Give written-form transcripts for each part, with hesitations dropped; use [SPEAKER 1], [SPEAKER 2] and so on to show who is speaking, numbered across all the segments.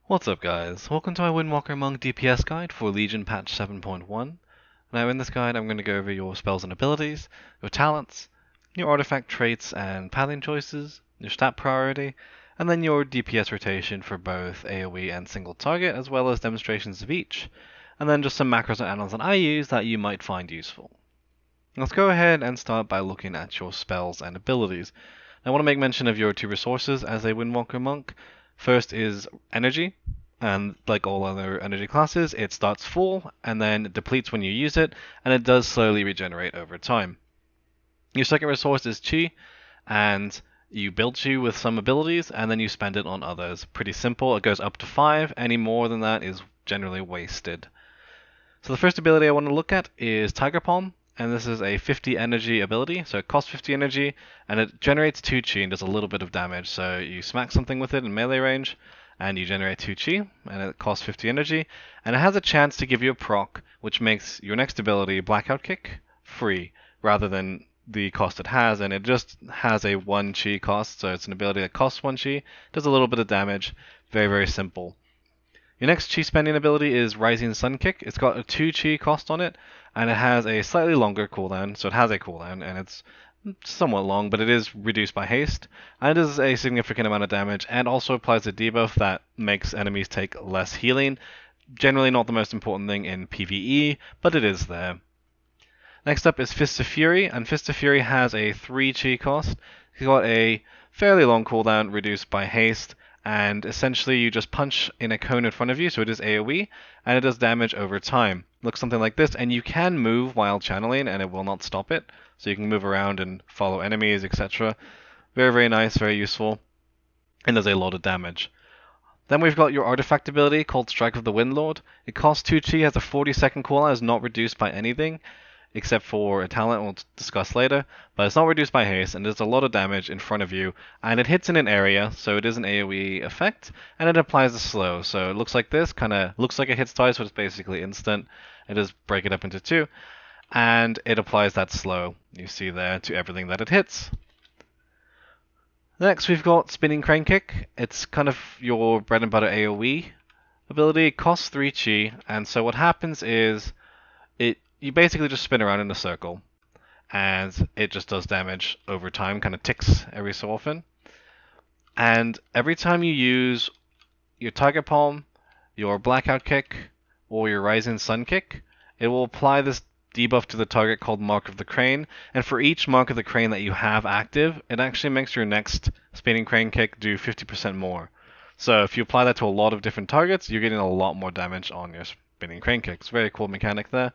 [SPEAKER 1] What's up guys, welcome to my Windwalker Monk DPS guide for Legion patch 7.1. Now in this guide I'm going to go over your spells and abilities, your talents, your artifact traits and pathing choices, your stat priority, and then your DPS rotation for both AoE and single target, as well as demonstrations of each, and then just some macros and add-ons that I use that you might find useful. Let's go ahead and start by looking at your spells and abilities. I want to make mention of your two resources as a Windwalker Monk. First is energy, and like all other energy classes, it starts full and then depletes when you use it, and it does slowly regenerate over time. Your second resource is chi, and you build chi with some abilities, and then you spend it on others. Pretty simple, it goes up to 5, any more than that is generally wasted. So the first ability I want to look at is Tiger Palm, and this is a 50 energy ability, so it costs 50 energy, and it generates 2 chi and does a little bit of damage. So you smack something with it in melee range, and you generate 2 chi, and it costs 50 energy, and it has a chance to give you a proc, which makes your next ability, Blackout Kick, free, rather than the cost it has, and it just has a 1 chi cost, so it's an ability that costs 1 chi, does a little bit of damage, very, very simple. Your next chi spending ability is Rising Sun Kick. It's got a 2 chi cost on it, and it has a slightly longer cooldown, so it has a cooldown, and it's somewhat long, but it is reduced by haste, and it does a significant amount of damage, and also applies a debuff that makes enemies take less healing. Generally not the most important thing in PvE, but it is there. Next up is Fist of Fury, and Fist of Fury has a 3 chi cost. It's got a fairly long cooldown reduced by haste, and essentially you just punch in a cone in front of you, so it is AoE, and it does damage over time. Looks something like this, and you can move while channeling, and it will not stop it. So you can move around and follow enemies, etc. Very, very nice, very useful, and does a lot of damage. Then we've got your artifact ability called Strike of the Windlord. It costs 2 chi, has a 40-second cooldown, is not reduced by anything, except for a talent we'll discuss later, but it's not reduced by haste, and does a lot of damage in front of you, and it hits in an area, so it is an AoE effect, and it applies a slow, so it looks like this, kinda looks like it hits twice, but it's basically instant. It does break it up into 2, and it applies that slow, you see there, to everything that it hits. Next we've got Spinning Crane Kick. It's kind of your bread and butter AoE ability. It costs 3 chi, and so what happens is you basically just spin around in a circle, and it just does damage over time, kind of ticks every so often. And every time you use your Tiger Palm, your Blackout Kick, or your Rising Sun Kick, it will apply this debuff to the target called Mark of the Crane, and for each Mark of the Crane that you have active, it actually makes your next Spinning Crane Kick do 50% more. So if you apply that to a lot of different targets, you're getting a lot more damage on your Spinning Crane Kicks. Very cool mechanic there.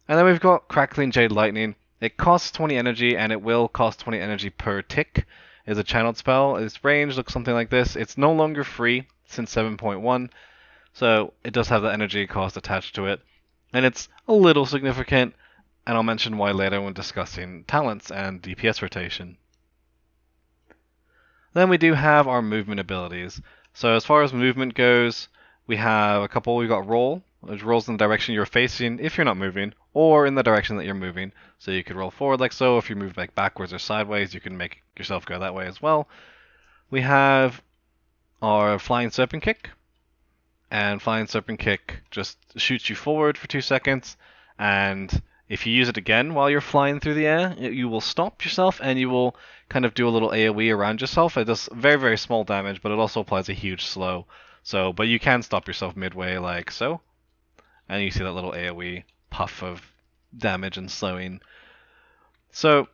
[SPEAKER 1] And then we've got Crackling Jade Lightning. It costs 20 energy, and it will cost 20 energy per tick. It's a channeled spell. Its range looks something like this. It's no longer free since 7.1, so it does have the energy cost attached to it. And it's a little significant, and I'll mention why later when discussing talents and DPS rotation. Then we do have our movement abilities. So as far as movement goes, we have a couple. We've got Roll, which rolls in the direction you're facing if you're not moving, or in the direction that you're moving. So you could roll forward like so. If you move like backwards or sideways, you can make yourself go that way as well. We have our Flying Serpent Kick, and Flying Serpent Kick just shoots you forward for 2 seconds, and if you use it again while you're flying through the air, you will stop yourself, and you will kind of do a little AoE around yourself. It does very, very small damage, but it also applies a huge slow. So, but you can stop yourself midway like so, and you see that little AoE puff of damage and slowing. So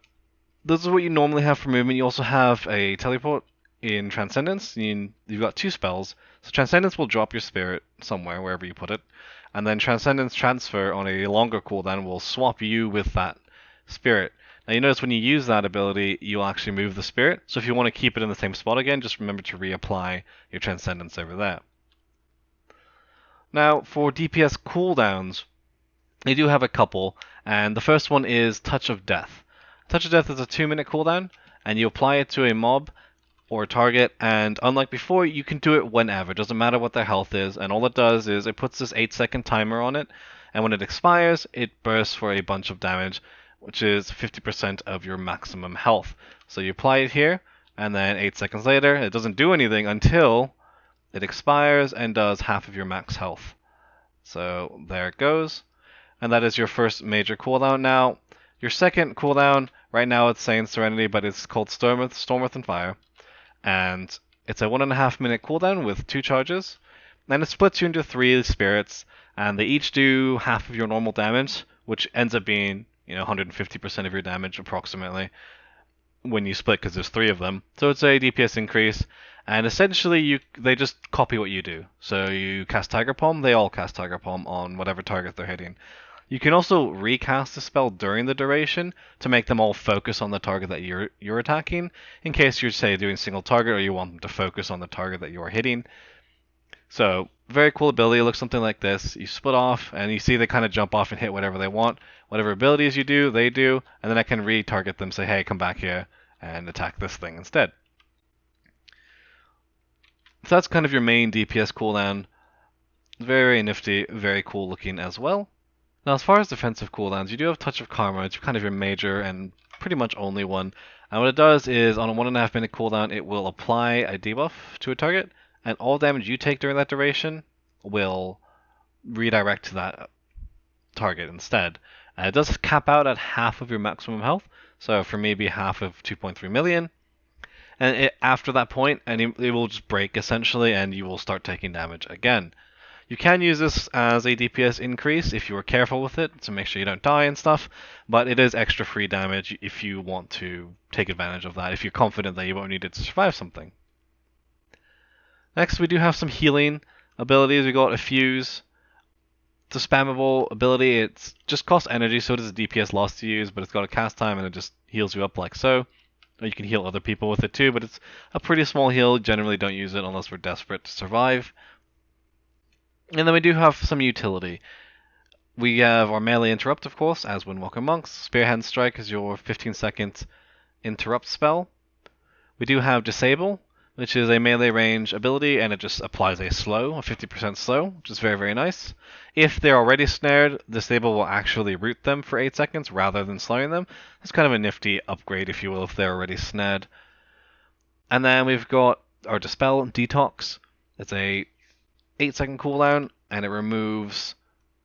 [SPEAKER 1] this is what you normally have for movement. You also have a teleport in Transcendence. You've got 2 spells. So Transcendence will drop your spirit somewhere, wherever you put it, and then Transcendence Transfer on a longer cooldown will swap you with that spirit. Now you notice when you use that ability, you'll actually move the spirit. So if you want to keep it in the same spot again, just remember to reapply your Transcendence over there. Now for DPS cooldowns, they do have a couple, and the first one is Touch of Death. Touch of Death is a 2-minute cooldown, and you apply it to a mob or a target, and unlike before, you can do it whenever. It doesn't matter what their health is, and all it does is it puts this 8-second timer on it, and when it expires, it bursts for a bunch of damage, which is 50% of your maximum health. So you apply it here, and then 8 seconds later, it doesn't do anything until it expires and does half of your max health. So there it goes. And that is your first major cooldown. Now, your second cooldown, right now it's saying Serenity, but it's called Stormwrath and Fire. And it's a 1.5 minute cooldown with 2 charges. And it splits you into 3 spirits, and they each do half of your normal damage, which ends up being 150% of your damage approximately when you split, because there's 3 of them. So it's a DPS increase, and essentially they just copy what you do. So you cast Tiger Palm, they all cast Tiger Palm on whatever target they're hitting. You can also recast the spell during the duration to make them all focus on the target that you're attacking, in case you're, say, doing single target or you want them to focus on the target that you are hitting. So, very cool ability. It looks something like this. You split off, and you see they kind of jump off and hit whatever they want. Whatever abilities you do, they do, and then I can retarget them, say, hey, come back here and attack this thing instead. So that's kind of your main DPS cooldown. Very, very nifty, very cool looking as well. Now, as far as defensive cooldowns, you do have Touch of Karma. It's kind of your major and pretty much only one. And what it does is, on a 1.5 minute cooldown, it will apply a debuff to a target, and all damage you take during that duration will redirect to that target instead. And it does cap out at half of your maximum health, so for me, it'd be half of 2.3 million. And after that point, it will just break essentially, and you will start taking damage again. You can use this as a DPS increase if you are careful with it to make sure you don't die and stuff, but it is extra free damage if you want to take advantage of that, if you're confident that you won't need it to survive something. Next, we do have some healing abilities. We got a Fuse. It's a spammable ability. It just costs energy, so it is a DPS loss to use, but it's got a cast time and it just heals you up like so. Or you can heal other people with it too, but it's a pretty small heal. Generally don't use it unless we're desperate to survive. And then we do have some utility. We have our melee interrupt, of course, as Windwalker Monks. Spearhead Strike is your 15-second interrupt spell. We do have Disable, which is a melee range ability, and it just applies a slow, a 50% slow, which is very, very nice. If they're already snared, Disable will actually root them for 8 seconds rather than slowing them. It's kind of a nifty upgrade, if you will, if they're already snared. And then we've got our Dispel, Detox. It's a 8-second cooldown, and it removes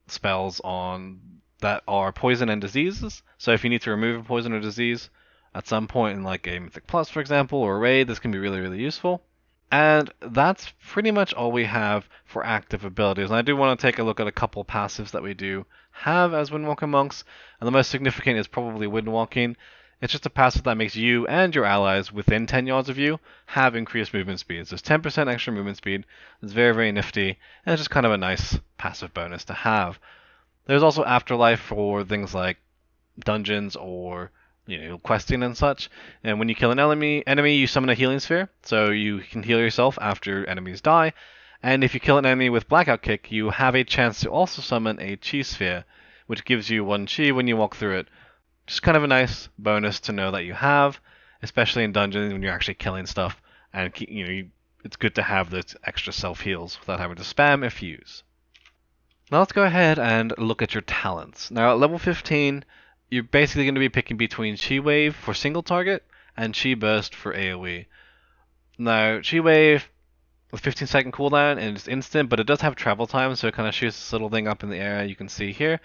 [SPEAKER 1] spells on that are poison and diseases. So if you need to remove a poison or disease at some point in like a Mythic Plus, for example, or a raid, this can be really, really useful. And that's pretty much all we have for active abilities. And I do want to take a look at a couple passives that we do have as Windwalker Monks, and the most significant is probably Windwalking. It's just a passive that makes you and your allies within 10 yards of you have increased movement speed. So it's 10% extra movement speed. It's very, very nifty, and it's just kind of a nice passive bonus to have. There's also Afterlife for things like dungeons or questing and such. And when you kill an enemy, you summon a healing sphere, so you can heal yourself after enemies die. And if you kill an enemy with Blackout Kick, you have a chance to also summon a Chi sphere, which gives you 1 Chi when you walk through it. Just kind of a nice bonus to know that you have, especially in dungeons when you're actually killing stuff, and it's good to have those extra self heals without having to spam a Fuse. Now let's go ahead and look at your talents. Now at level 15, you're basically going to be picking between Chi Wave for single target and Chi Burst for AoE. Now Chi Wave with 15-second cooldown and it's instant, but it does have travel time, so it kind of shoots this little thing up in the air you can see here.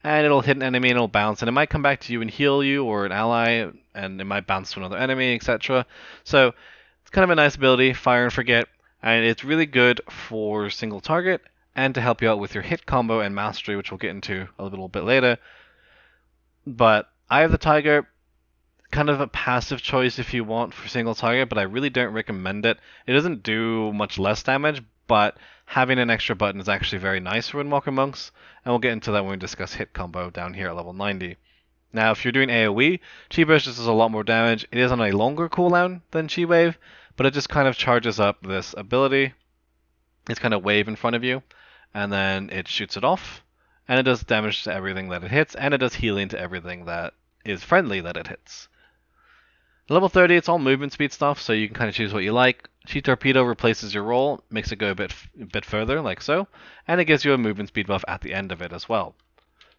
[SPEAKER 1] And it'll hit an enemy and it'll bounce, and it might come back to you and heal you or an ally, and it might bounce to another enemy, etc. So it's kind of a nice ability, Fire and Forget, and it's really good for single target and to help you out with your hit combo and mastery, which we'll get into a little bit later. But Eye of the Tiger, kind of a passive choice if you want for single target, but I really don't recommend it. It doesn't do much less damage, but having an extra button is actually very nice for Windwalker Monks, and we'll get into that when we discuss hit combo down here at level 90. Now, if you're doing AoE, Chi Burst just does a lot more damage. It is on a longer cooldown than Chi Wave, but it just kind of charges up this ability. It's kind of wave in front of you, and then it shoots it off, and it does damage to everything that it hits, and it does healing to everything that is friendly that it hits. Level 30, it's all movement speed stuff, so you can kind of choose what you like. Chi Torpedo replaces your roll, makes it go a bit further, like so, and it gives you a movement speed buff at the end of it as well.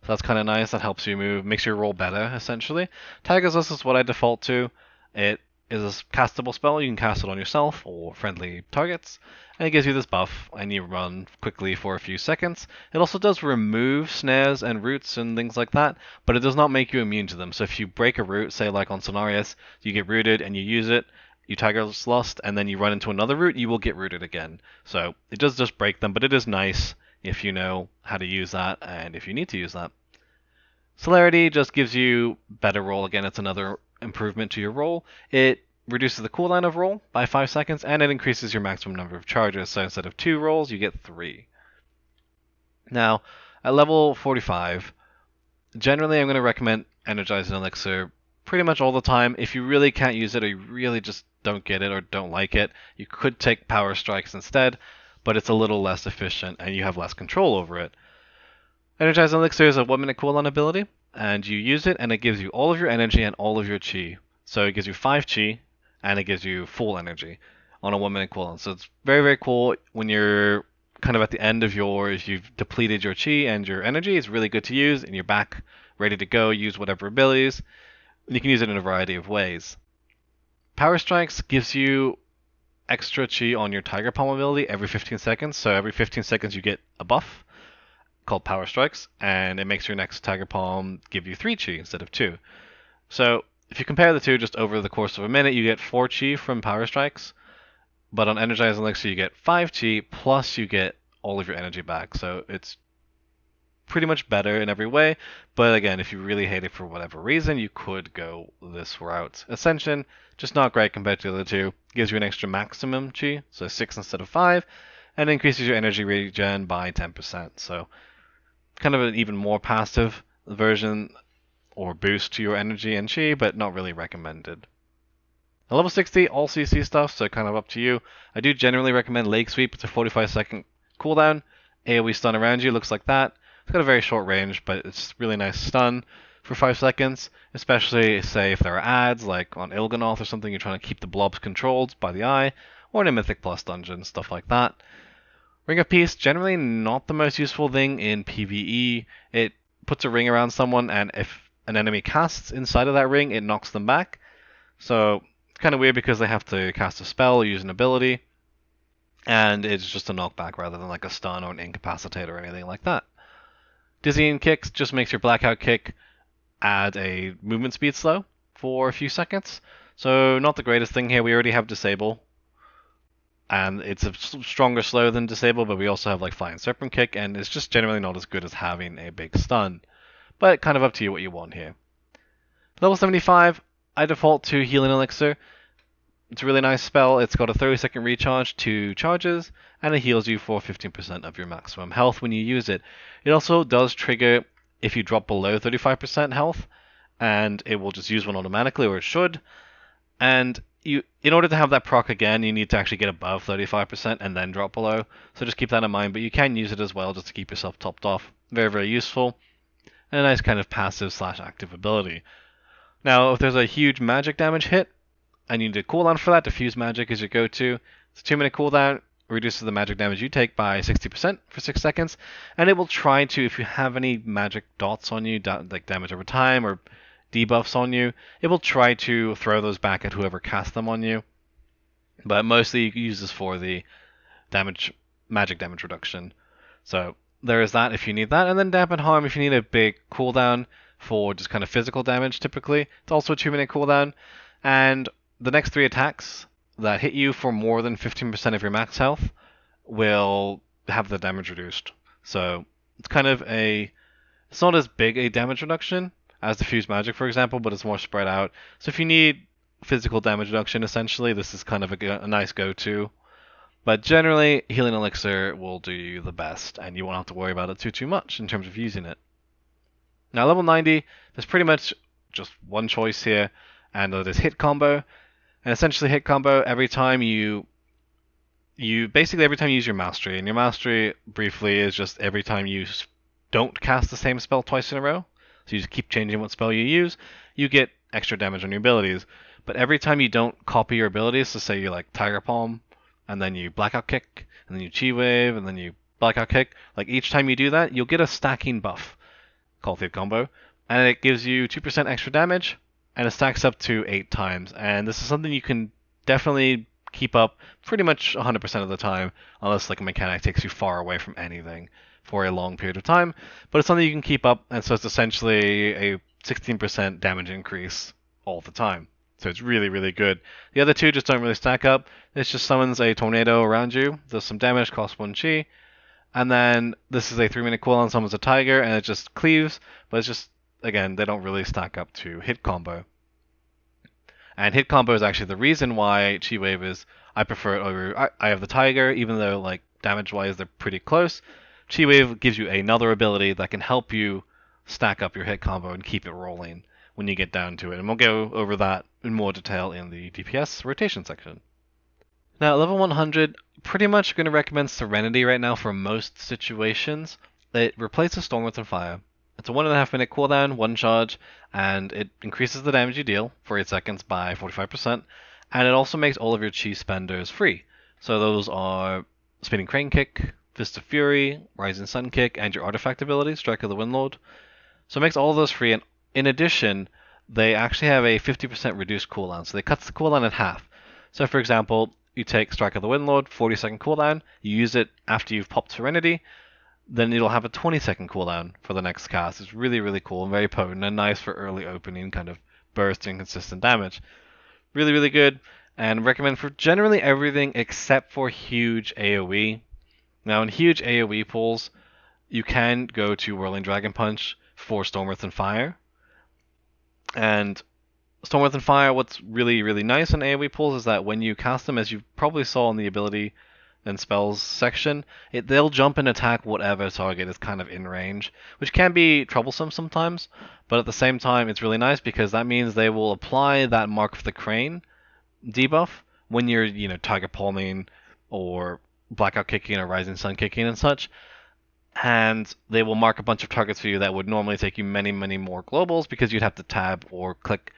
[SPEAKER 1] So that's kind of nice, that helps you move, makes your roll better, essentially. Tiger's List is what I default to. It is a castable spell. You can cast it on yourself or friendly targets, and it gives you this buff, and you run quickly for a few seconds. It also does remove snares and roots and things like that, but it does not make you immune to them. So if you break a root, say like on Cenarius, you get rooted and you use it, you Tiger's Lust, and then you run into another root, you will get rooted again. So it does just break them, but it is nice if you know how to use that and if you need to use that. Celerity just gives you better roll. Again, it's another improvement to your roll. It reduces the cooldown of roll by 5 seconds, and it increases your maximum number of charges. So instead of 2 rolls, you get 3. Now, at level 45, generally I'm going to recommend Energizing Elixir pretty much all the time. If you really can't use it, or you really just don't get it or don't like it, you could take Power Strikes instead, but it's a little less efficient and you have less control over it. Energizing Elixir is a 1-minute cooldown ability, and you use it and it gives you all of your energy and all of your chi. So it gives you 5 chi, and it gives you full energy on a 1-minute cooldown. So it's very, very cool when you're kind of at the end of if you've depleted your chi and your energy. It's really good to use, and you're back ready to go, use whatever abilities. You can use it in a variety of ways. Power Strikes gives you extra chi on your Tiger Palm ability every 15 seconds. So every 15 seconds you get a buff called Power Strikes, and it makes your next Tiger Palm give you 3 chi instead of 2. So if you compare the two just over the course of a minute, you get 4 chi from Power Strikes, but on Energizing Elixir you get 5 chi, plus you get all of your energy back. So it's pretty much better in every way, but again, if you really hate it for whatever reason, you could go this route. Ascension, just not great compared to the other two. Gives you an extra maximum chi, so 6 instead of 5, and increases your energy regen by 10%. So kind of an even more passive version or boost to your energy and chi, but not really recommended. At level 60, all CC stuff, so kind of up to you. I do generally recommend Lake Sweep. It's a 45-second cooldown. AoE stun around you, looks like that. It's got a very short range, but it's really nice stun for 5 seconds, especially, say, if there are adds, like on Il'gynoth or something, you're trying to keep the blobs controlled by the eye, or in a Mythic Plus dungeon, stuff like that. Ring of Peace, generally not the most useful thing in PvE. It puts a ring around someone, and if an enemy casts inside of that ring, it knocks them back. So it's kind of weird because they have to cast a spell or use an ability, and it's just a knockback rather than like a stun or an incapacitate or anything like that. Dizzying Kicks just makes your blackout kick add a movement speed slow for a few seconds. So not the greatest thing here. We already have Disable, and it's a stronger slow than Disable, but we also have like Flying Serpent Kick, and it's just generally not as good as having a big stun. But kind of up to you what you want here. Level 75, I default to Healing Elixir. It's a really nice spell. It's got a 30-second recharge, 2 charges, and it heals you for 15% of your maximum health when you use it. It also does trigger if you drop below 35% health, and it will just use one automatically, or it should. And in order to have that proc again, you need to actually get above 35% and then drop below. So just keep that in mind, but you can use it as well just to keep yourself topped off. Very, very useful. And a nice kind of passive/active ability. Now, if there's a huge magic damage hit, and you need a cooldown for that, Diffuse Magic is your go-to. It's a 2-minute cooldown, reduces the magic damage you take by 60% for 6 seconds, and it will try to, if you have any magic dots on you, like damage over time or debuffs on you, it will try to throw those back at whoever cast them on you. But mostly you use this for the magic damage reduction. So there is that if you need that, and then Dampen Harm if you need a big cooldown for just kind of physical damage typically. It's also a 2-minute cooldown, and the next 3 attacks that hit you for more than 15% of your max health will have the damage reduced. So it's kind of it's not as big a damage reduction as Diffuse Magic, for example, but it's more spread out. So if you need physical damage reduction, essentially, this is kind of a nice go-to. But generally, Healing Elixir will do you the best, and you won't have to worry about it too much in terms of using it. Now, level 90, there's pretty much just one choice here, and that is Hit Combo. And essentially, Hit Combo, every time you basically every time you use your Mastery, and your Mastery, briefly, is just every time you don't cast the same spell twice in a row, so you just keep changing what spell you use, you get extra damage on your abilities. But every time you don't copy your abilities, so say you like Tiger Palm, and then you Blackout Kick, and then you Chi Wave, and then you Blackout Kick, like each time you do that, you'll get a stacking buff called Hit Combo, and it gives you 2% extra damage, and it stacks up to 8 times. And this is something you can definitely keep up pretty much 100% of the time, unless like a mechanic takes you far away from anything for a long period of time. But it's something you can keep up, and so it's essentially a 16% damage increase all the time. So it's really, really good. The other two just don't really stack up. This just summons a tornado around you, does some damage, costs 1 chi. And then this is a 3-minute cooldown, summons a tiger, and it just cleaves. But it's just, again, they don't really stack up to hit combo. And hit combo is actually the reason why Chi Wave is, I prefer it over I have the tiger, even though like damage-wise they're pretty close. Chi Wave gives you another ability that can help you stack up your hit combo and keep it rolling when you get down to it. And we'll go over that in more detail in the DPS rotation section. Now, at level 100, pretty much going to recommend Serenity right now for most situations. It replaces Storm Within Fire. It's a 1.5 minute cooldown, 1 charge, and it increases the damage you deal for 8 seconds by 45%, and it also makes all of your chi spenders free. So those are Spinning Crane Kick, Fist of Fury, Rising Sun Kick, and your artifact ability, Strike of the Windlord. So it makes all of those free, and in addition, they actually have a 50% reduced cooldown, so they cut the cooldown in half. So for example, you take Strike of the Windlord, 40-second cooldown, you use it after you've popped Serenity, then it'll have a 20-second cooldown for the next cast. It's really, really cool and very potent and nice for early opening kind of bursting consistent damage. Really, really good, and recommend for generally everything except for huge AoE. Now in huge AoE pools, you can go to Whirling Dragon Punch for Storm Within Fire. And Storm Within Fire, what's really, really nice in AoE pools is that when you cast them, as you probably saw in the ability and spells section, they'll jump and attack whatever target is kind of in range, which can be troublesome sometimes, but at the same time it's really nice because that means they will apply that Mark of the Crane debuff when you're, Tiger Palming or Blackout Kicking or Rising Sun Kicking and such, and they will mark a bunch of targets for you that would normally take you many, many more globals because you'd have to tab or click,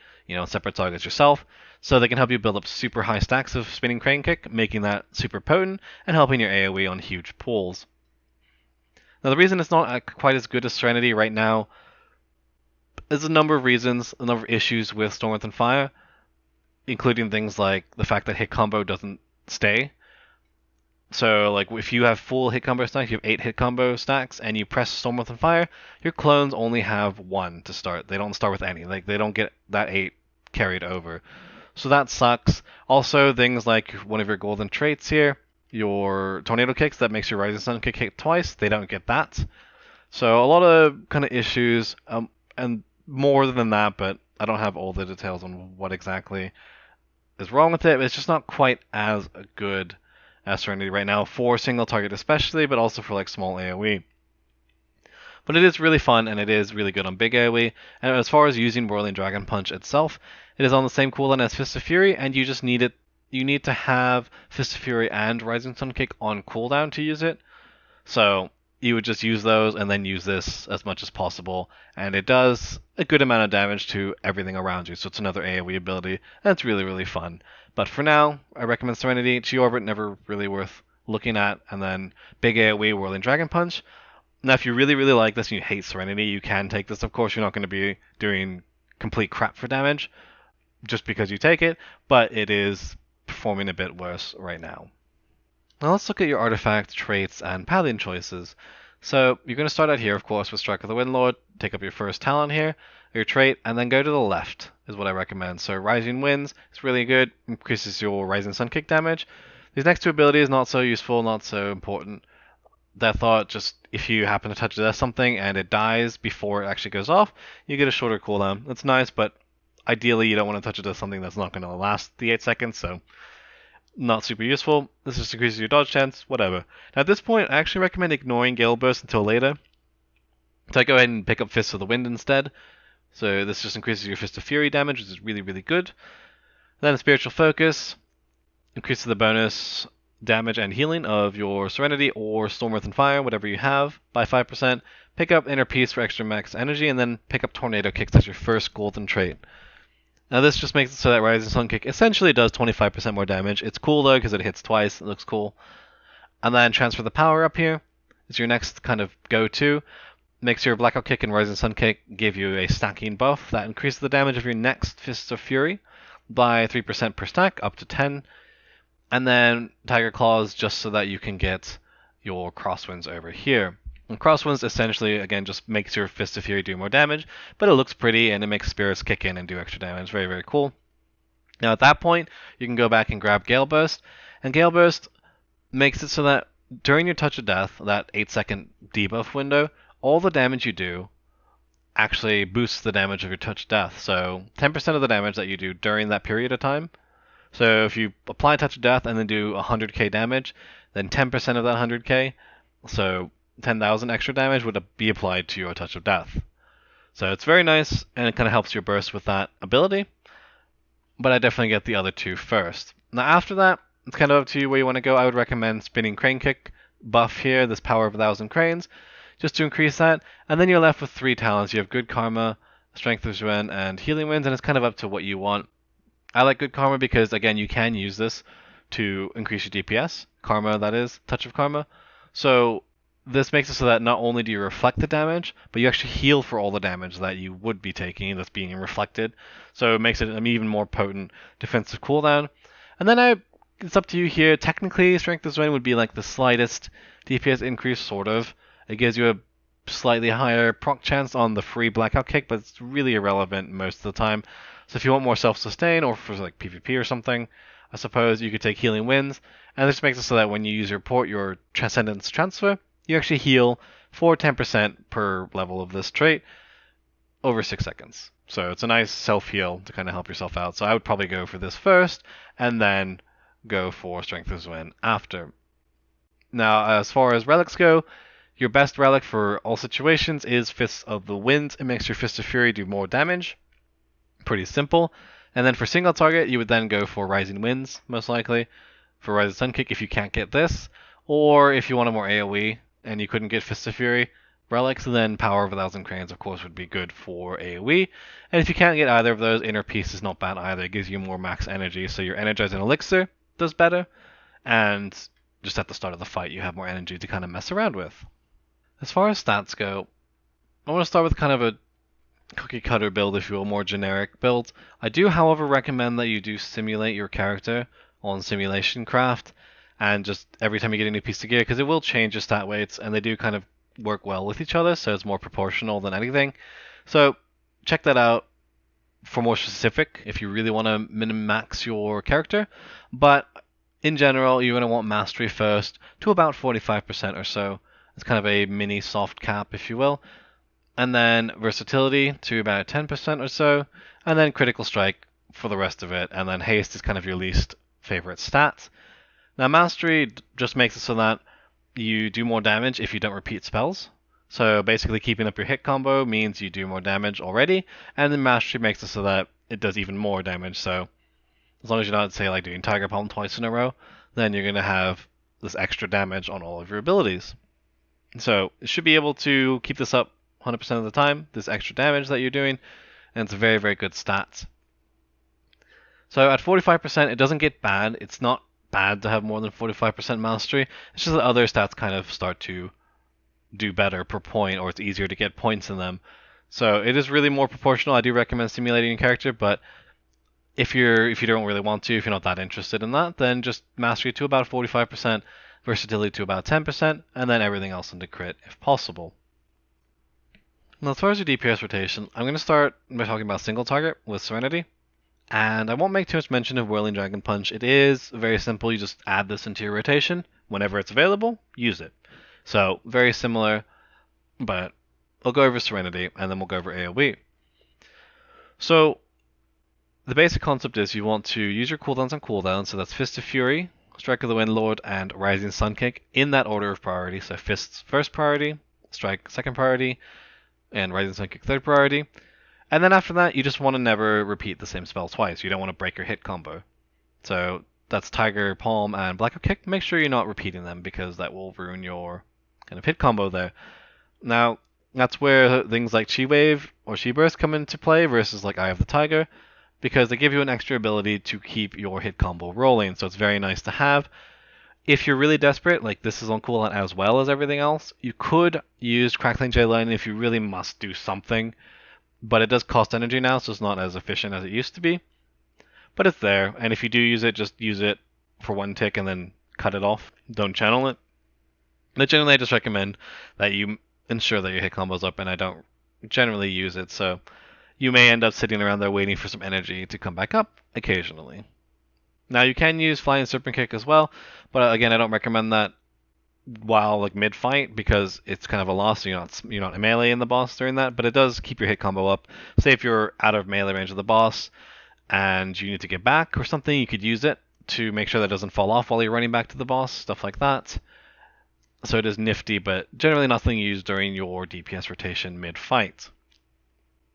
[SPEAKER 1] separate targets yourself. So they can help you build up super high stacks of Spinning Crane Kick, making that super potent and helping your AoE on huge pools. Now the reason it's not quite as good as Serenity right now is a number of reasons, a number of issues with Storm Within Fire, including things like the fact that hit combo doesn't stay. So, like, if you have full hit combo stacks, you have 8 hit combo stacks, and you press Storm Within Fire, your clones only have 1 to start. They don't start with any. Like, they don't get that 8 carried over. So that sucks. Also, things like one of your golden traits here, your Tornado Kicks, that makes your Rising Sun Kick hit twice, they don't get that. So a lot of kind of issues, and more than that, but I don't have all the details on what exactly is wrong with it. It's just not quite as good as Serenity right now, for single target especially, but also for like small AoE. But it is really fun, and it is really good on big AoE. And as far as using Whirling Dragon Punch itself, it is on the same cooldown as Fist of Fury, and you just need it. You need to have Fist of Fury and Rising Sun Kick on cooldown to use it. So you would just use those and then use this as much as possible, and it does a good amount of damage to everything around you. So it's another AoE ability, and it's really, really fun. But for now, I recommend Serenity. Chi Orbit, never really worth looking at, and then big AoE Whirling Dragon Punch. Now, if you really, really like this and you hate Serenity, you can take this. Of course, you're not going to be doing complete crap for damage just because you take it, but it is performing a bit worse right now. Now let's look at your artifact, traits, and paladin choices. So you're going to start out here, of course, with Strike of the Windlord, take up your first talent here, your trait, and then go to the left is what I recommend. So Rising Winds is really good, increases your Rising Sun Kick damage. These next two abilities, not so useful, not so important. Death Thought, just if you happen to touch something and it dies before it actually goes off, you get a shorter cooldown. That's nice, but ideally you don't want to touch it to something that's not going to last the 8 seconds, so not super useful. This just increases your dodge chance, whatever. Now at this point, I actually recommend ignoring Gale Burst until later. So I go ahead and pick up Fist of the Wind instead. So this just increases your Fist of Fury damage, which is really, really good. Then Spiritual Focus increases the bonus damage and healing of your Serenity or Storm Within Fire, whatever you have, by 5%. Pick up Inner Peace for extra max energy, and then pick up Tornado Kicks as your first golden trait. Now this just makes it so that Rising Sun Kick essentially does 25% more damage. It's cool though because it hits twice, it looks cool. And then Transfer the Power up here is your next kind of go-to. makes your Blackout Kick and Rising Sun Kick give you a stacking buff that increases the damage of your next Fists of Fury by 3% per stack, up to 10. And then Tiger Claws just so that you can get your Crosswinds over here. And Crosswinds essentially, again, just makes your Fist of Fury do more damage, but it looks pretty and it makes Spirits kick in and do extra damage. Very, very cool. Now at that point, you can go back and grab Gale Burst, and Gale Burst makes it so that during your Touch of Death, that 8-second debuff window, all the damage you do actually boosts the damage of your Touch of Death. So 10% of the damage that you do during that period of time. So if you apply Touch of Death and then do 100k damage, then 10% of that 100k, so 10,000 extra damage would be applied to your Touch of Death. So it's very nice, and it kind of helps your burst with that ability. But I definitely get the other two first. Now after that, it's kind of up to you where you want to go. I would recommend Spinning Crane Kick buff here, this Power of 1,000 Cranes, just to increase that. And then you're left with 3 talents. You have Good Karma, Strength of Zuen, and Healing Winds, and it's kind of up to what you want. I like Good Karma because, again, you can use this to increase your DPS. Karma, that is, Touch of Karma. So this makes it so that not only do you reflect the damage, but you actually heal for all the damage that you would be taking that's being reflected. So it makes it an even more potent defensive cooldown. And then it's up to you here. Technically, Strength of Zuen would be like the slightest DPS increase, sort of. It gives you a slightly higher proc chance on the free Blackout Kick, but it's really irrelevant most of the time. So if you want more self-sustain, or for like PvP or something, I suppose you could take Healing Winds. And this makes it so that when you use your Transcendence Transfer, you actually heal for 10% per level of this trait over 6 seconds. So it's a nice self-heal to kind of help yourself out. So I would probably go for this first, and then go for Strength of Zuen after. Now, as far as relics go, your best relic for all situations is Fists of the Wind. It makes your Fist of Fury do more damage. Pretty simple. And then for single target, you would then go for Rising Winds, most likely, for Rising Sun Kick if you can't get this. Or if you want a more AoE, and you couldn't get Fist of Fury relics, then Power of 1,000 Cranes, of course, would be good for AoE. And if you can't get either of those, Inner Peace is not bad either. It gives you more max energy, so your Energizing Elixir does better, and just at the start of the fight, you have more energy to kind of mess around with. As far as stats go, I want to start with kind of a cookie cutter build, if you will, more generic build. I do, however, recommend that you do simulate your character on Simulation Craft, and just every time you get a new piece of gear, because it will change your stat weights, and they do kind of work well with each other, so it's more proportional than anything. So check that out for more specific if you really want to min-max your character. But in general, you're going to want Mastery first to about 45% or so. It's kind of a mini soft cap, if you will. And then Versatility to about 10% or so. And then Critical Strike for the rest of it. And then Haste is kind of your least favorite stat. Now, Mastery just makes it so that you do more damage if you don't repeat spells. So basically keeping up your hit combo means you do more damage already, and then Mastery makes it so that it does even more damage. So as long as you're not, say, like doing Tiger Palm twice in a row, then you're going to have this extra damage on all of your abilities. So it should be able to keep this up 100% of the time, this extra damage that you're doing, and it's a very, very good stat. So at 45%, it doesn't get bad. It's not bad to have more than 45% Mastery. It's just that other stats kind of start to do better per point, or it's easier to get points in them. So it is really more proportional. I do recommend simulating your character, but if you don't really want to, if you're not that interested in that, then just Mastery to about 45%, Versatility to about 10%, and then everything else into crit if possible. Now, as far as your DPS rotation, I'm going to start by talking about single target with Serenity. And I won't make too much mention of Whirling Dragon Punch. It is very simple. You just add this into your rotation. Whenever it's available, use it. So, very similar, but I'll go over Serenity, and then we'll go over AoE. So, the basic concept is you want to use your cooldowns on cooldowns, so that's Fist of Fury, Strike of the Windlord, and Rising Sun Kick in that order of priority. So Fists first priority, Strike second priority, and Rising Sun Kick third priority. And then after that, you just want to never repeat the same spell twice. You don't want to break your hit combo. So that's Tiger Palm and Blackout Kick. Make sure you're not repeating them, because that will ruin your kind of hit combo there. Now, that's where things like Chi Wave or Chi Burst come into play versus like Eye of the Tiger, because they give you an extra ability to keep your hit combo rolling. So it's very nice to have. If you're really desperate, like this is on cooldown as well as everything else, you could use Crackling J Line if you really must do something, but it does cost energy now, so it's not as efficient as it used to be. But it's there, and if you do use it, just use it for one tick and then cut it off. Don't channel it. But generally, I just recommend that you ensure that your hit combo's up, and I don't generally use it, so you may end up sitting around there waiting for some energy to come back up occasionally. Now you can use Flying Serpent Kick as well, but again, I don't recommend that while like mid-fight because it's kind of a loss. So you're not melee in the boss during that, but it does keep your hit combo up. Say if you're out of melee range of the boss and you need to get back or something, you could use it to make sure that it doesn't fall off while you're running back to the boss, stuff like that. So it is nifty, but generally nothing used during your DPS rotation mid-fight.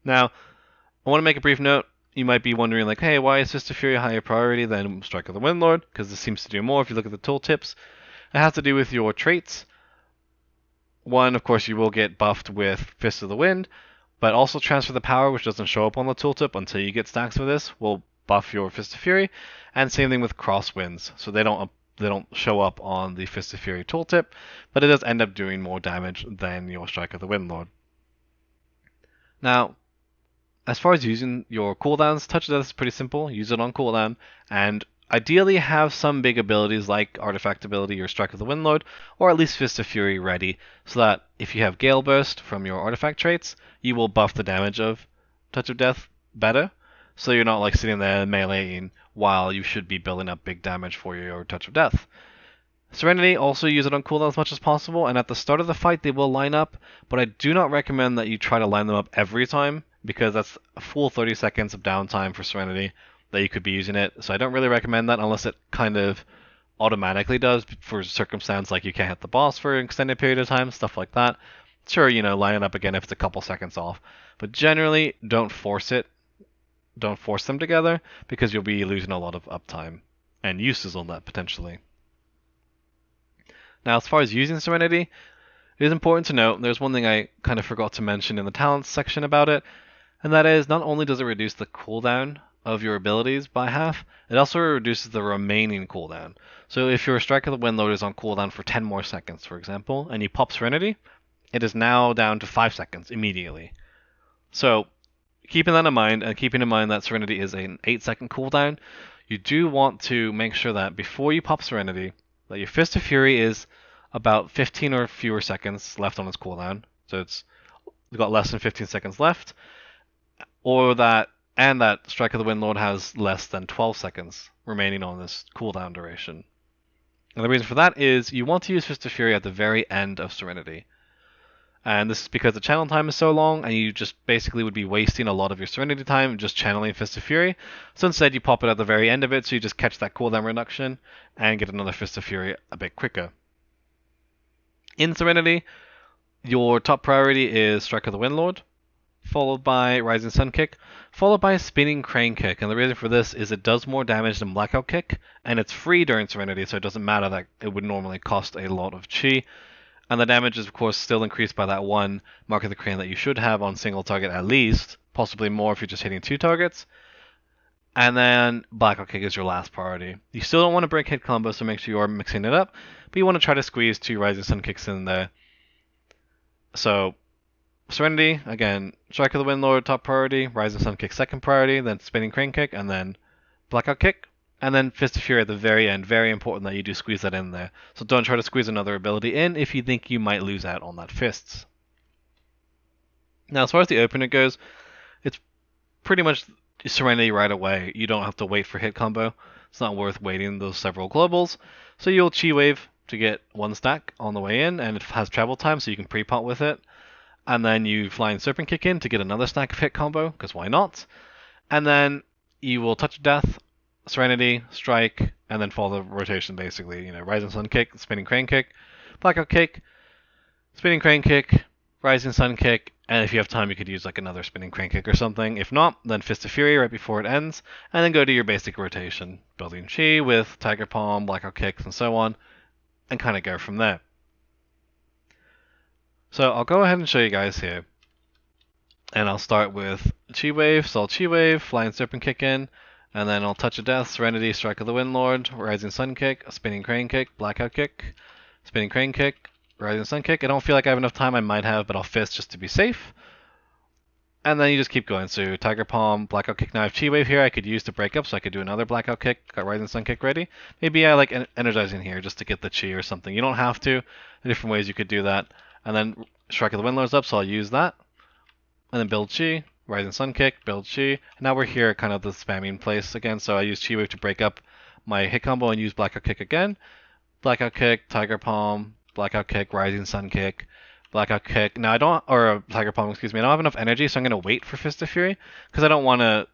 [SPEAKER 1] Now, I want to make a brief note. You might be wondering, like, hey, why is Fist of Fury higher priority than Strike of the Windlord? Because this seems to do more if you look at the tooltips. It has to do with your traits. One, of course, you will get buffed with Fist of the Wind, but also Transfer the Power, which doesn't show up on the tooltip until you get stacks for this, will buff your Fist of Fury. And same thing with Crosswinds, so they don't show up on the Fist of Fury tooltip, but it does end up doing more damage than your Strike of the Windlord. Now, as far as using your cooldowns, Touch of Death is pretty simple. Use it on cooldown, and ideally have some big abilities like Artifact ability or Strike of the Windlord, or at least Fist of Fury ready, so that if you have Gale Burst from your artifact traits, you will buff the damage of Touch of Death better, so you're not like sitting there meleeing while you should be building up big damage for your Touch of Death. Serenity, also use it on cooldown as much as possible, and at the start of the fight they will line up, but I do not recommend that you try to line them up every time, because that's a full 30 seconds of downtime for Serenity that you could be using it. So I don't really recommend that unless it kind of automatically does for circumstance like you can't hit the boss for an extended period of time, stuff like that. Sure, line it up again if it's a couple seconds off. But generally, don't force it. Don't force them together because you'll be losing a lot of uptime and uses on that potentially. Now, as far as using Serenity, it is important to note, there's one thing I kind of forgot to mention in the talents section about it, and that is not only does it reduce the cooldown of your abilities by half, it also reduces the remaining cooldown. So if your Strike of the Windlord is on cooldown for 10 more seconds, for example, and you pop Serenity, it is now down to 5 seconds immediately. So keeping that in mind, and keeping in mind that Serenity is an 8-second cooldown, you do want to make sure that before you pop Serenity, that your Fist of Fury is about 15 or fewer seconds left on its cooldown. So it's got less than 15 seconds left. Or that Strike of the Windlord has less than 12 seconds remaining on this cooldown duration. And the reason for that is you want to use Fist of Fury at the very end of Serenity. And this is because the channel time is so long, and you just basically would be wasting a lot of your Serenity time just channeling Fist of Fury. So instead you pop it at the very end of it, so you just catch that cooldown reduction and get another Fist of Fury a bit quicker. In Serenity, your top priority is Strike of the Windlord, followed by Rising Sun Kick, followed by Spinning Crane Kick. And the reason for this is it does more damage than Blackout Kick, and it's free during Serenity, so it doesn't matter that it would normally cost a lot of chi. And the damage is, of course, still increased by that one Mark of the Crane that you should have on single target at least, possibly more if you're just hitting 2 targets. And then Blackout Kick is your last priority. You still don't want to break hit combo, so make sure you are mixing it up, but you want to try to squeeze 2 Rising Sun Kicks in there. So Serenity, again, Strike of the Windlord, top priority, Rising Sun Kick, second priority, then Spinning Crane Kick, and then Blackout Kick, and then Fist of Fury at the very end. Very important that you do squeeze that in there. So don't try to squeeze another ability in if you think you might lose out on that Fists. Now, as far as the opener goes, it's pretty much Serenity right away. You don't have to wait for hit combo. It's not worth waiting those several globals. So you'll Chi Wave to get 1 stack on the way in, and it has travel time, so you can pre-pot with it. And then you Flying Serpent Kick in to get another stack of hit combo, because why not? And then you will Touch of Death, Serenity, Strike, and then follow the rotation basically. Rising Sun Kick, Spinning Crane Kick, Blackout Kick, Spinning Crane Kick, Rising Sun Kick, and if you have time you could use like another Spinning Crane Kick or something. If not, then Fist of Fury right before it ends, and then go to your basic rotation, building Chi with Tiger Palm, Blackout Kicks, and so on, and kind of go from there. So I'll go ahead and show you guys here. And I'll start with Chi Wave, so I'll Chi Wave, Flying Serpent Kick in, And then I'll Touch of Death, Serenity, Strike of the Windlord, Rising Sun Kick, Spinning Crane Kick, Blackout Kick, Spinning Crane Kick, Rising Sun Kick. I don't feel like I have enough time. I might have, but I'll Fist just to be safe. And then you just keep going. So Tiger Palm, Blackout Kick. Now I have Chi Wave here I could use to break up, so I could do another Blackout Kick, got Rising Sun Kick ready. Maybe I like Energizing here just to get the Chi or something. You don't have to. There are different ways you could do that. And then Strike of the Windlord's up, so I'll use that. And then build Chi, Rising Sun Kick, build Chi. And now we're here at kind of the spamming place again, so I use Chi Wave to break up my hit combo and use Blackout Kick again. Blackout Kick, Tiger Palm, Blackout Kick, Rising Sun Kick, Blackout Kick. Now I don't, or Tiger Palm, excuse me, I don't have enough energy, so I'm going to wait for Fist of Fury, because I don't want to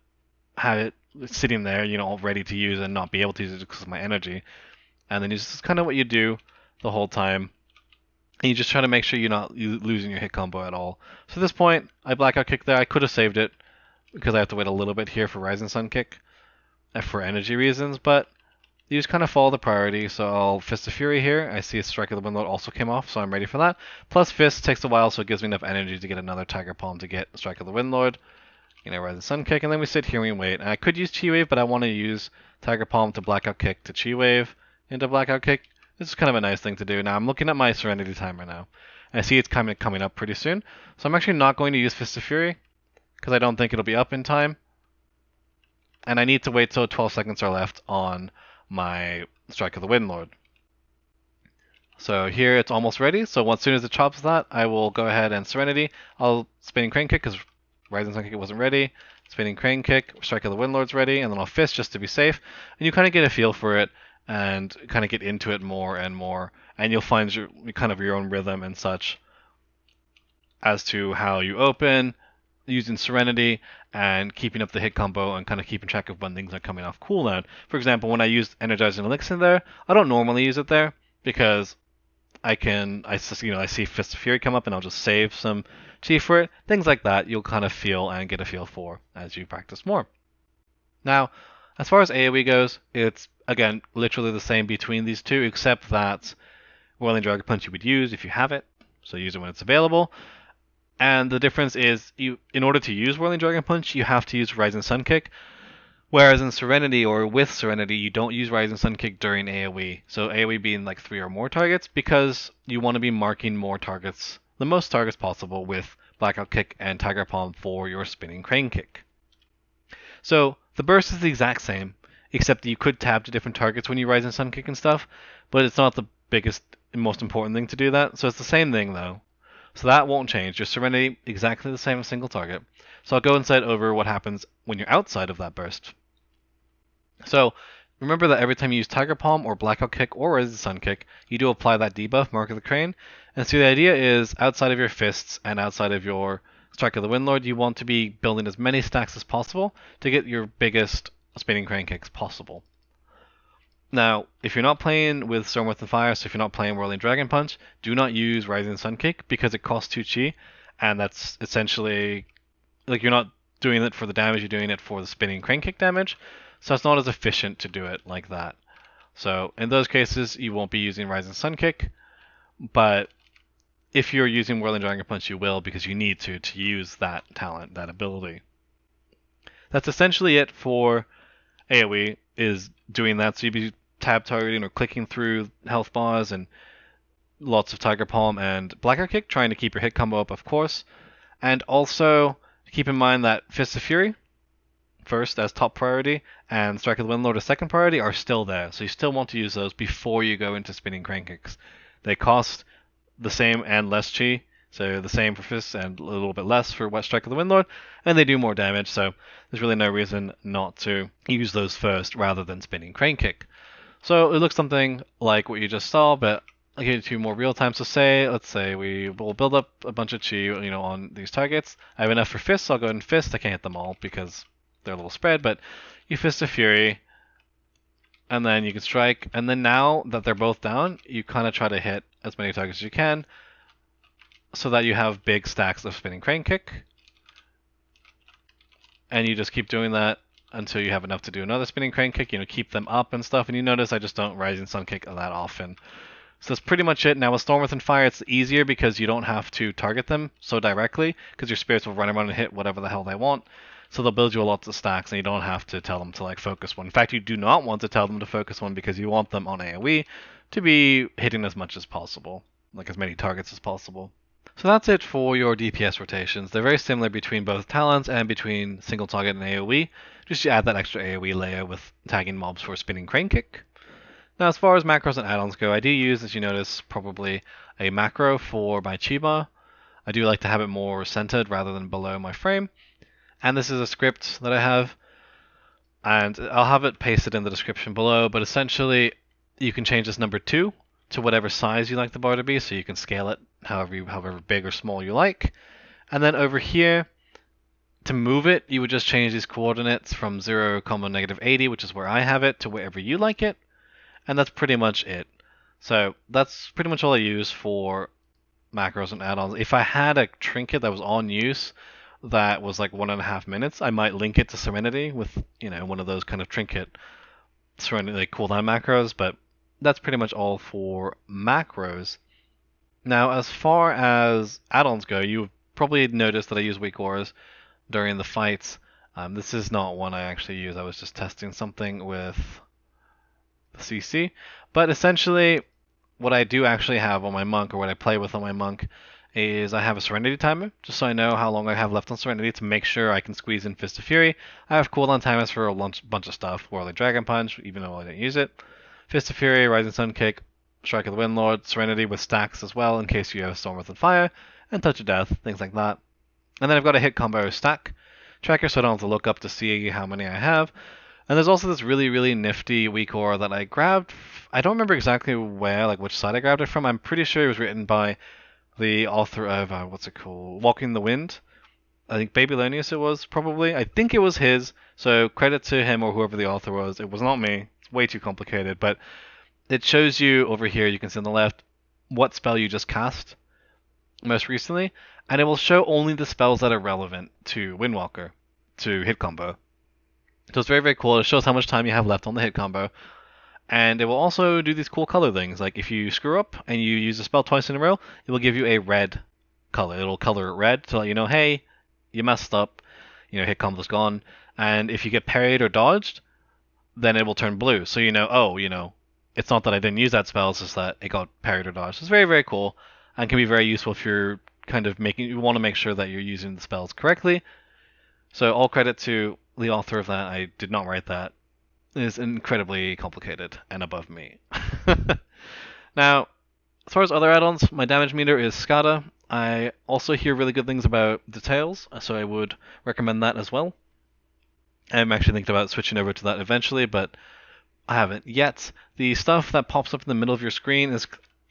[SPEAKER 1] have it sitting there, you know, all ready to use and not be able to use it because of my energy. And then this is kind of what you do the whole time. And you just try to make sure you're not losing your hit combo at all. So at this point, I Blackout Kick there. I could have saved it because I have to wait a little bit here for Rising Sun Kick for energy reasons, but you just kind of follow the priority. So I'll Fist of Fury here. I see a Strike of the Windlord also came off, so I'm ready for that. Plus Fist takes a while, so it gives me enough energy to get another Tiger Palm to get Strike of the Windlord. You know, Rising Sun Kick, and then we sit here and we wait. And I could use Chi Wave, but I want to use Tiger Palm to Blackout Kick to Chi Wave into Blackout Kick. This is kind of a nice thing to do. Now I'm looking at my Serenity timer now. I see it's coming up pretty soon. So I'm actually not going to use Fist of Fury, because I don't think it'll be up in time. And I need to wait till 12 seconds are left on my Strike of the Windlord. So here it's almost ready. So as soon as it chops that, I will go ahead and Serenity. I'll Spinning Crane Kick because Rising Sun Kick wasn't ready. Spinning Crane Kick, Strike of the Windlord's ready, and then I'll Fist just to be safe. And you kind of get a feel for it and kind of get into it more and more. And you'll find your kind of your own rhythm and such as to how you open, using Serenity, and keeping up the hit combo and kind of keeping track of when things are coming off cooldown. For example, when I used Energizing Elixir there, I don't normally use it there because I see Fist of Fury come up and I'll just save some Chi for it. Things like that you'll kind of feel and get a feel for as you practice more. Now, as far as AoE goes, it's again literally the same between these two, except that Whirling Dragon Punch you would use if you have it, so use it when it's available. And the difference is, in order to use Whirling Dragon Punch, you have to use Rising Sun Kick. Whereas in Serenity or with Serenity, you don't use Rising Sun Kick during AoE. So AoE being like 3 or more targets, because you want to be marking more targets, the most targets possible, with Blackout Kick and Tiger Palm for your Spinning Crane Kick. So the burst is the exact same, except that you could tab to different targets when you Rising Sun Kick and stuff, but it's not the biggest and most important thing to do that. So it's the same thing though. So that won't change. Your Serenity, exactly the same as single target. So I'll go and set over what happens when you're outside of that burst. So remember that every time you use Tiger Palm or Blackout Kick or Rising Sun Kick, you do apply that debuff, Mark of the Crane. And so the idea is, outside of your fists and outside of your Strike of the Windlord, you want to be building as many stacks as possible to get your biggest Spinning Crane Kicks possible. Now, if you're not playing with Stormwrath and Fire, so if you're not playing Whirling Dragon Punch, do not use Rising Sun Kick because it costs 2 Chi, and that's essentially, like, you're not doing it for the damage, you're doing it for the Spinning Crane Kick damage, so it's not as efficient to do it like that. So in those cases, you won't be using Rising Sun Kick, but if you're using Whirling Dragon Punch, you will, because you need to use that talent, that ability. That's essentially it for AoE, is doing that. So you'd be tab targeting or clicking through health bars and lots of Tiger Palm and Blackout Kick, trying to keep your hit combo up, of course. And also keep in mind that Fist of Fury, first as top priority, and Strike of the Windlord as second priority are still there. So you still want to use those before you go into Spinning Crane Kicks. They cost the same and less Chi, so the same for Fists and a little bit less for Strike of the Windlord, and they do more damage, so there's really no reason not to use those first rather than Spinning Crane Kick. So it looks something like what you just saw, but I'll give it to you more real time. So let's say we will build up a bunch of Chi, on these targets. I have enough for Fists, so I'll go ahead and Fist. I can't hit them all because they're a little spread, but you Fist of Fury, and then you can strike, and then now that they're both down, you kind of try to hit as many targets as you can so that you have big stacks of Spinning Crane Kick. And you just keep doing that until you have enough to do another Spinning Crane Kick, keep them up and stuff. And you notice I just don't Rising Sun Kick that often. So that's pretty much it. Now with Stormwrath and Fire, it's easier because you don't have to target them so directly, because your spirits will run around and hit whatever the hell they want. So they'll build you lots of stacks, and you don't have to tell them to like focus one. In fact, you do not want to tell them to focus one because you want them on AoE to be hitting as much as possible, like as many targets as possible. So that's it for your DPS rotations. They're very similar between both talents and between single target and AoE. Just you add that extra AoE layer with tagging mobs for spinning crane kick. Now, as far as macros and add-ons go, I do use, as you notice, probably a macro for my chi bar. I do like to have it more centered rather than below my frame. And this is a script that I have, and I'll have it pasted in the description below, but essentially you can change this number 2 to whatever size you like the bar to be, so you can scale it however big or small you like. And then over here, to move it, you would just change these coordinates from 0, -80, which is where I have it, to wherever you like it. And that's pretty much it. So that's pretty much all I use for macros and add-ons. If I had a trinket that was on use that was like 1.5 minutes, I might link it to Serenity with, one of those kind of trinket Serenity like cooldown macros, but that's pretty much all for macros. Now, as far as add-ons go, you've probably noticed that I use weak auras during the fights. This is not one I actually use. I was just testing something with the CC. But essentially, what I do actually have on my monk, or what I play with on my monk, is I have a Serenity timer, just so I know how long I have left on Serenity to make sure I can squeeze in Fist of Fury. I have cooldown timers for a bunch of stuff, Whirling Dragon Punch, even though I didn't use it. Fist of Fury, Rising Sun Kick, Strike of the Windlord, Serenity with stacks as well, in case you have Storm Wrath and Fire, and Touch of Death, things like that. And then I've got a hit combo stack tracker, so I don't have to look up to see how many I have. And there's also this really, really nifty weak aura that I grabbed. I don't remember exactly where, like which side I grabbed it from. I'm pretty sure it was written by the author of, what's it called? Walking the Wind. I think Babylonius it was, probably. I think it was his, so credit to him or whoever the author was. It was not me. It's way too complicated, but it shows you over here, you can see on the left, what spell you just cast most recently, and it will show only the spells that are relevant to Windwalker, to hit combo. So it's very, very cool. It shows how much time you have left on the hit combo. And it will also do these cool color things. Like if you screw up and you use a spell twice in a row, it will give you a red color. It'll color it red to let you know, hey, you messed up. Hit combo's gone. And if you get parried or dodged, then it will turn blue. So it's not that I didn't use that spell, it's just that it got parried or dodged. So it's very, very cool and can be very useful if you're kind of you want to make sure that you're using the spells correctly. So all credit to the author of that. I did not write that. It is incredibly complicated and above me. Now, as far as other add-ons, my damage meter is SCADA. I also hear really good things about Details, so I would recommend that as well. I'm actually thinking about switching over to that eventually, but I haven't yet. The stuff that pops up in the middle of your screen is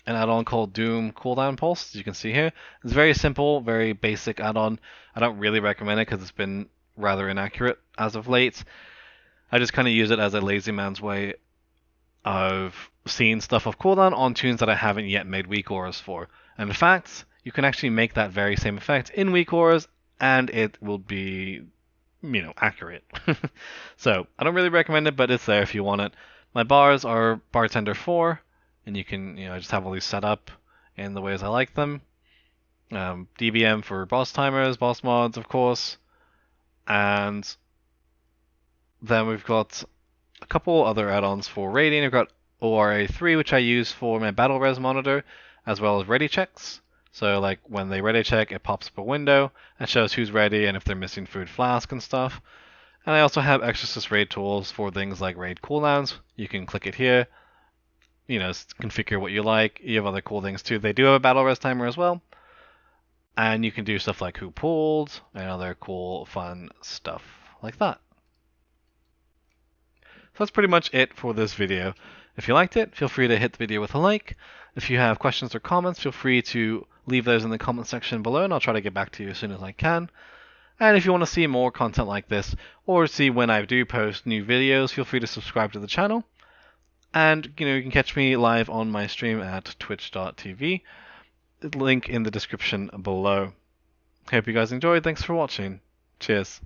[SPEAKER 1] an add-on called Doom Cooldown Pulse, as you can see here. It's very simple, very basic add-on. I don't really recommend it because it's been rather inaccurate as of late. I just kind of use it as a lazy man's way of seeing stuff of cooldown on tunes that I haven't yet made weak auras for. And in fact, you can actually make that very same effect in weak auras, and it will be, accurate. So I don't really recommend it, but it's there if you want it. My bars are Bartender 4, and you can, I just have all these set up in the ways I like them. DBM for boss timers, boss mods, of course. And then we've got a couple other add-ons for raiding. I've got ORA 3, which I use for my battle res monitor, as well as ready checks. So like when they ready check, it pops up a window and shows who's ready and if they're missing food flask and stuff. And I also have Exorcist raid tools for things like raid cooldowns. You can click it here, configure what you like. You have other cool things too. They do have a battle res timer as well. And you can do stuff like who pulled and other cool, fun stuff like that. So that's pretty much it for this video. If you liked it, feel free to hit the video with a like. If you have questions or comments, feel free to leave those in the comment section below, and I'll try to get back to you as soon as I can. And if you want to see more content like this, or see when I do post new videos, feel free to subscribe to the channel. And, you can catch me live on my stream at twitch.tv. Link in the description below. Hope you guys enjoyed. Thanks for watching. Cheers.